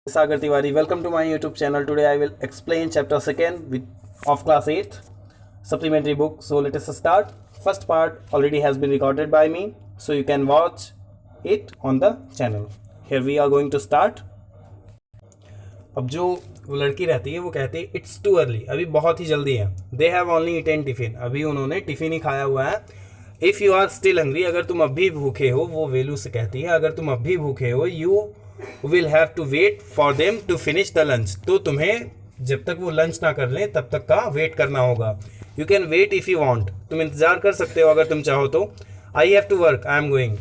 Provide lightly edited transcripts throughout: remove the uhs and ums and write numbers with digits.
Sagar Tiwari. Welcome to my YouTube channel. Today I will explain chapter 2 of class 8 supplementary book. So let us start. First part already has been recorded by me, so you can watch it on the channel. Here we are going to start. अब जो वो लड़की रहती है वो कहती है it's too early, अभी बहुत ही जल्दी है. They have only eaten tiffin, अभी उन्होंने टिफिन ही खाया हुआ है. If you are still hungry, अगर तुम अभी भूखे हो, वो वेलू से कहती है अगर तुम अभी भूखे हो, you will have to wait for them to finish the lunch, तो तुम्हें जब तक वो लंच ना कर लें तब तक का वेट करना होगा. You can wait if you want, तुम इंतज़ार कर सकते हो अगर तुम चाहो तो. I have to work, I am going,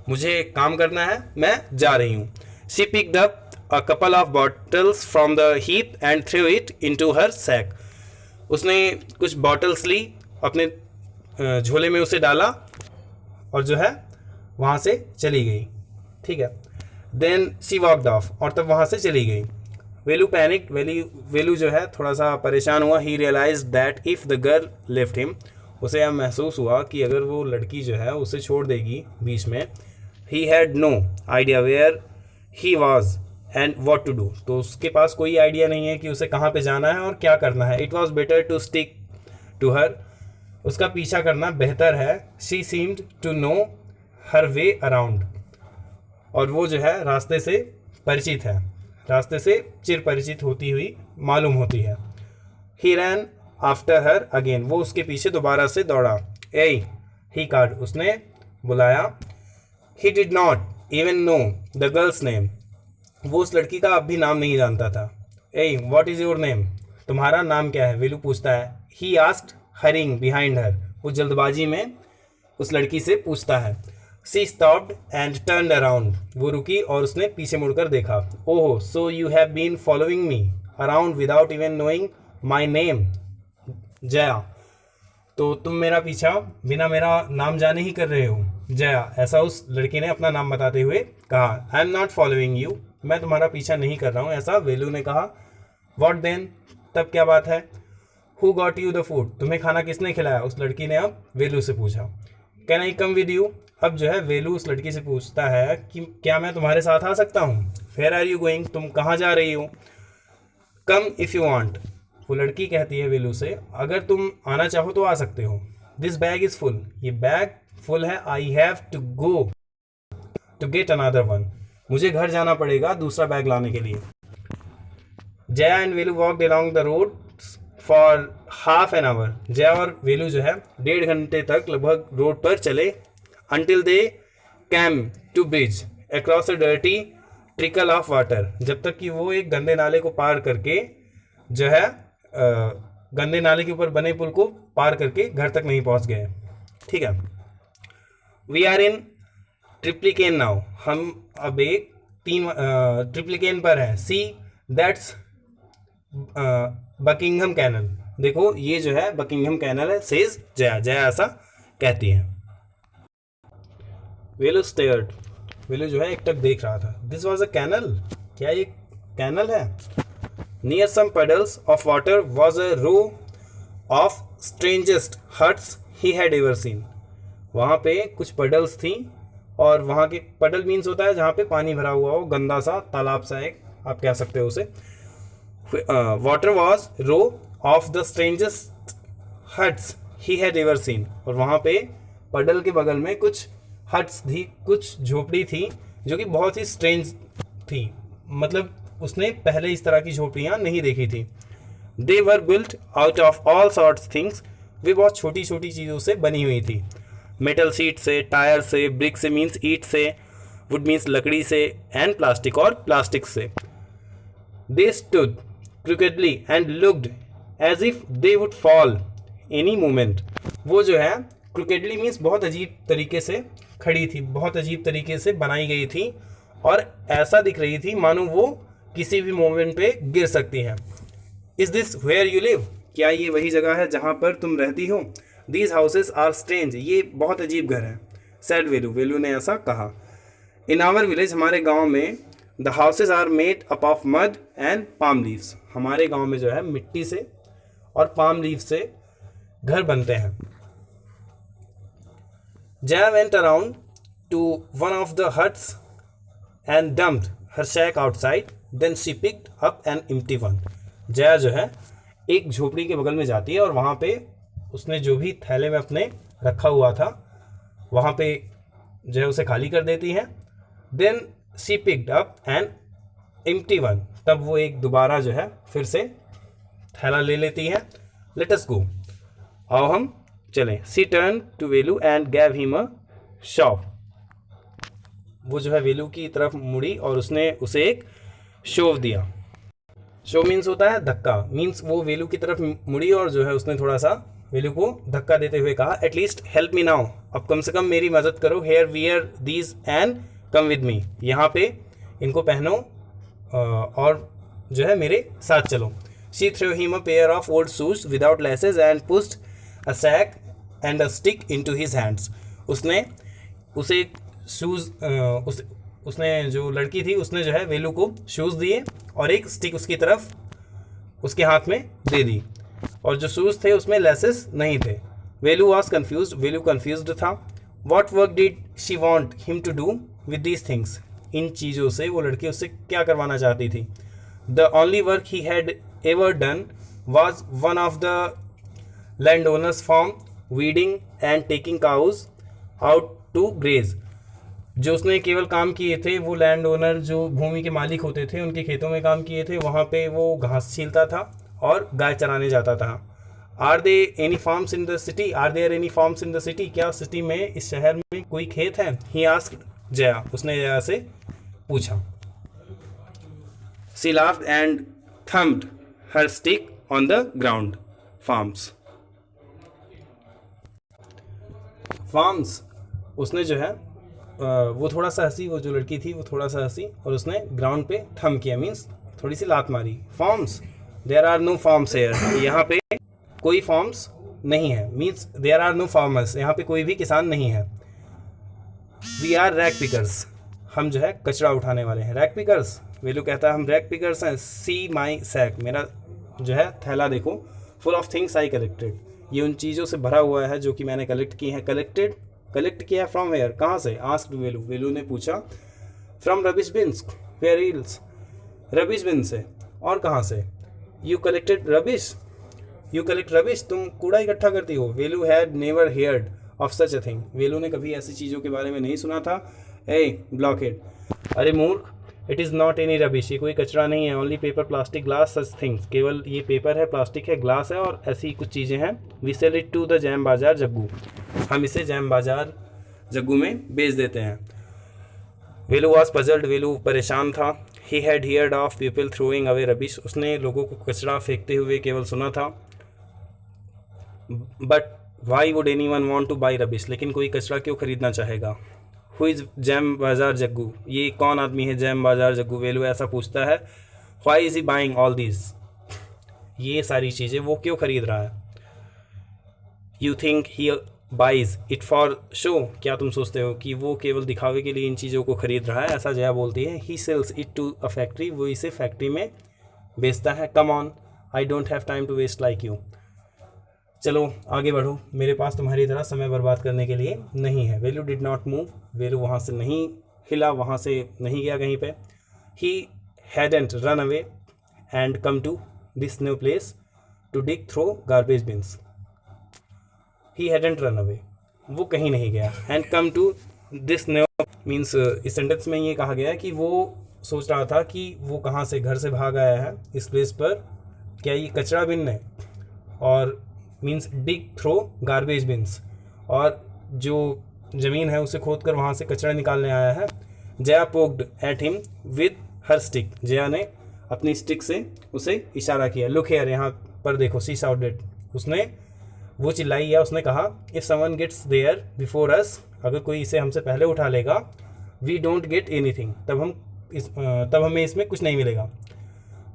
मुझे काम करना है, मैं जा रही हूँ. She picked up a couple of bottles from the heap and threw it into her sack. उसने कुछ बॉटल्स ली, अपने झोले में उसे डाला और जो है वहाँ से चली गई. ठीक है. देन शी वॉकड ऑफ, और तब वहाँ से चली गई. वेलू पैनिक, वेलू जो है थोड़ा सा परेशान हुआ. He realise that if the girl left him, उसे यह महसूस हुआ कि अगर वो लड़की जो है उसे छोड़ देगी बीच में. He had no idea where he was and what to do, तो उसके पास कोई आइडिया नहीं है कि उसे कहाँ पे जाना है और क्या करना है. It was better to stick to her, उसका पीछा करना बेहतर है. She seemed to know her way around, और वो जो है रास्ते से परिचित है, रास्ते से चिर परिचित होती हुई मालूम होती है. ही रैन आफ्टर हर अगेन, वो उसके पीछे दोबारा से दौड़ा. ए ही कॉल्ड, उसने बुलाया. He did not even know the girls name, वो उस लड़की का अब भी नाम नहीं जानता था. Eh what is your name, तुम्हारा नाम क्या है, वेलू पूछता है. He asked hurrying behind her, वो जल्दबाजी में उस लड़की से पूछता है. She stopped and turned around, वो रुकी और उसने पीछे मुड़कर देखा. Oh so you have been following me around without even knowing my name Jaya, तो तुम मेरा पीछा बिना मेरा नाम जाने ही कर रहे हो जया, ऐसा उस लड़की ने अपना नाम बताते हुए कहा. I am not following you, मैं तुम्हारा पीछा नहीं कर रहा हूँ, ऐसा वेलू ने कहा. वॉट देन, तब क्या बात है. Who got you the food, तुम्हें खाना किसने खिलाया, उस लड़की ने अब वेलू से पूछा. Can I come with you, अब जो है वेलू उस लड़की से पूछता है कि क्या मैं तुम्हारे साथ आ सकता हूँ. वेयर आर यू गोइंग, तुम कहाँ जा रही हो. कम इफ़ यू वांट, वो लड़की कहती है वेलू से अगर तुम आना चाहो तो आ सकते हो. दिस बैग इज़ फुल, ये बैग फुल है. I have to go to get another one, मुझे घर जाना पड़ेगा दूसरा बैग लाने के लिए. Jaya and Velu walked along the road for half an hour, Jaya और वेलू जो है 1.5 घंटे तक लगभग रोड पर चले. Until they came to bridge across a dirty trickle of water, जब तक कि वो एक गंदे नाले को पार करके जो है गंदे नाले के ऊपर बने पुल को पार करके घर तक नहीं पहुंच गए. ठीक है. We are in Triplicane now, हम अब एक ट्रिप्लिकेन पर है. सी दैट्स बकिंगहम कैनल, देखो ये जो है बकिंगहम कैनल है. सेज जया, जया ऐसा कहती है. वेलू स्टेयर्ड, वेलू जो है एकटक देख रहा था. दिस वॉज अ कैनल, क्या ये कैनल है. Near some puddles of water was a row of strangest huts he had ever seen, वहाँ पे कुछ पडल्स थी, और वहाँ के पडल मीन्स होता है जहाँ पे पानी भरा हुआ हो, गंदा सा तालाब सा एक आप कह सकते हो उसे. Water was row of the strangest huts he had ever seen, और वहाँ पे पडल के बगल में कुछ हट्स थी, कुछ झोपड़ी थी जो कि बहुत ही स्ट्रेंज थी, मतलब उसने पहले इस तरह की झोपड़ियाँ नहीं देखी थी. They were built out of all sorts things, वे बहुत छोटी छोटी चीज़ों से बनी हुई थी. मेटल शीट से, टायर से, ब्रिक से मीन्स ईट से, वुड मीन्स लकड़ी से, एंड प्लास्टिक और प्लास्टिक से. They stood crookedly and looked as if they would fall any moment, वो जो है क्रिकेटली मीन्स बहुत अजीब तरीके से खड़ी थी, बहुत अजीब तरीके से बनाई गई थी, और ऐसा दिख रही थी मानो वो किसी भी मोमेंट पे गिर सकती है. Is this where you live, क्या ये वही जगह है जहाँ पर तुम रहती हो. दीज हाउसेज आर स्ट्रेंज, ये बहुत अजीब घर है. सैड वेलू, वेलू ने ऐसा कहा. इन आवर विलेज, हमारे गांव में, the houses are made up of mud and palm leaves, हमारे गांव में जो है मिट्टी से और पाम लीव से घर बनते हैं. Jaya went around to one of the huts and dumped her sack outside. Then she picked up an empty one. Jaya जो है एक झोपड़ी के बगल में जाती है और वहाँ पे उसने जो भी थैले में अपने रखा हुआ था वहाँ पे जो है उसे खाली कर देती है। Then she picked up an empty one, तब वो एक दोबारा जो है फिर से थैला ले लेती है। लेट अस गो, आओ हम चलें। She turn to Velu and gave him a shove. वो जो है वेलू की तरफ मुड़ी और उसने उसे एक शोव दिया। शो मीन्स होता है धक्का, मीन्स वो वेलू की तरफ मुड़ी और जो है उसने थोड़ा सा वेलू को धक्का देते हुए कहा, एटलीस्ट हेल्प मी नाउ, अब कम से कम मेरी मदद करो। Here wear these and come with me, यहाँ पे इनको पहनो और जो है मेरे साथ चलो। She throw him a pair of old shoes without laces and pushed a sack and a stick into his hands. उसने उसे शूज़ उसने जो लड़की थी उसने जो है वेलू को शूज़ दिए और एक स्टिक उसकी तरफ उसके हाथ में दे दी, और जो शूज़ थे उसमें लेसेस नहीं थे। Velu was confused, Velu confused था। What work did she want him to do with these things, इन चीज़ों से वो लड़की उससे क्या करवाना चाहती थी। The only work he had ever done was one of the landowners' farm weeding and taking cows out to graze. जो उसने केवल काम किए थे वो लैंड ओनर जो भूमि के मालिक होते थे उनके खेतों में काम किए थे, वहाँ पे वो घास छीलता था और गाय चराने जाता था। Are they any farms in the city, are there any farms in the city, क्या सिटी में इस शहर में कोई खेत है। ही आस्क्ड जया, उसने जया से पूछा। She laughed and thumped her stick on the ground. Farms, farms, उसने जो है वो थोड़ा सा हंसी, वो जो लड़की थी वो थोड़ा सा हंसी और उसने ग्राउंड पे थम किया, मीन्स थोड़ी सी लात मारी। Farms, there are no farms here, यहाँ पे कोई फॉर्म्स नहीं है, means there are no farmers, यहाँ पे कोई भी किसान नहीं है। वी आर रैक पिकर्स, हम जो है कचरा उठाने वाले हैं। रैक पिकर्स, वेलू कहता है हम रैक पिकर्स हैं। सी माई सैक, मेरा जो है थैला देखो। Full of things I collected, ये उन चीज़ों से भरा हुआ है जो कि मैंने कलेक्ट की हैं। कलेक्ट किया है फ्रॉम वेयर, कहाँ से। आस्क्ड वेलू, वेलू ने पूछा। From rubbish bins, where else, rubbish bin से, और कहाँ से। You collected rubbish, you collect rubbish, तुम कूड़ा इकट्ठा करती हो। Velu had never heard of such a thing, Velu ने कभी ऐसी चीज़ों के बारे में नहीं सुना था। ए ब्लॉकहेड, अरे मूर्ख, it is not any rubbish, ये कोई कचरा नहीं है। Only paper, plastic, glass, such things, केवल ये पेपर है, प्लास्टिक है, ग्लास है और ऐसी कुछ चीज़ें हैं। We sell it to the jam bazaar Jaggu, हम इसे जैम बाजार जग्गू में बेच देते हैं। वेलू वॉज पजल्ड, वेलू परेशान था। He had heard of people throwing away rubbish, उसने लोगों को कचरा फेंकते हुए केवल सुना था। But why would any one want two by rubbish, लेकिन कोई कचरा क्यों खरीदना चाहेगा। Who is jam bazaar Jaggu, ये कौन आदमी है जैम बाजार जग्गू, वेलू ऐसा पूछता है। Why is he buying all this, ये सारी चीज़ें वो क्यों खरीद रहा है। You think he buys it for show, क्या तुम सोचते हो कि वो केवल दिखावे के लिए इन चीज़ों को खरीद रहा है, ऐसा जया बोलती है। He sells it to a factory, वो इसे फैक्ट्री में बेचता है। Come on, I don't have time to waste like you, चलो आगे बढ़ो, मेरे पास तुम्हारी तरह समय बर्बाद करने के लिए नहीं है। वेलू डिड नॉट मूव, वेलू वहाँ से नहीं हिला, वहाँ से नहीं गया कहीं पे। He hadn't run away and come to this new place to dig through garbage bins, he hadn't run away, वो कहीं नहीं गया। And come to this new means इस सेंटेंस में ये कहा गया है कि वो सोच रहा था कि वो कहाँ से घर से भाग आया है इस प्लेस पर, क्या ये कचरा बिन है, और मीन्स डिग थ्रो गार्बेज बिन्स, और जो ज़मीन है उसे खोद कर वहाँ से कचरा निकालने आया है। Jaya poked at him with her stick, Jaya ने अपनी स्टिक से उसे इशारा किया। लुक हेयर, यहाँ पर देखो। शी शाउटेड, उसने वो चिल्लाई या उसने कहा। If someone gets there before us, अगर कोई इसे हमसे पहले उठा लेगा। वी डोंट गेट एनीथिंग, तब हमें इसमें कुछ नहीं मिलेगा।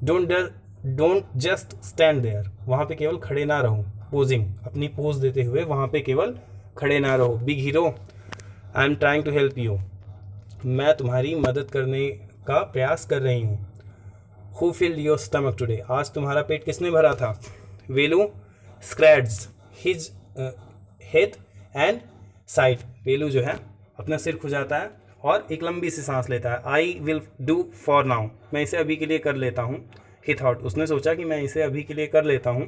डोंट जस्ट स्टैंड देयर, वहाँ पे केवल खड़े ना रहो। पोजिंग, अपनी पोज देते हुए वहाँ पे केवल खड़े ना रहो। Big hero, I am trying to help you, मैं तुम्हारी मदद करने का प्रयास कर रही हूँ। Who filled your stomach today, आज तुम्हारा पेट किसने भरा था। Velu scratches his head and sighed, Velu जो है अपना सिर खुजाता है और एक लंबी सी सांस लेता है, I will do for now, मैं इसे अभी के लिए कर लेता हूँ। ही थॉट, उसने सोचा कि मैं इसे अभी के लिए कर लेता हूँ।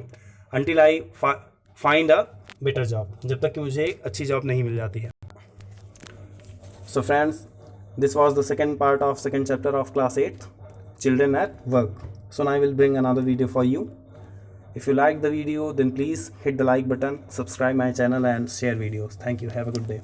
Until I find a better job, जब तक कि मुझे एक अच्छी जॉब नहीं मिल जाती है। So friends, this was the second part of second chapter of class 8, children at work. So now I will bring another video for you. If you like the video, then please hit the like button, subscribe my channel and share videos. Thank you. Have a good day.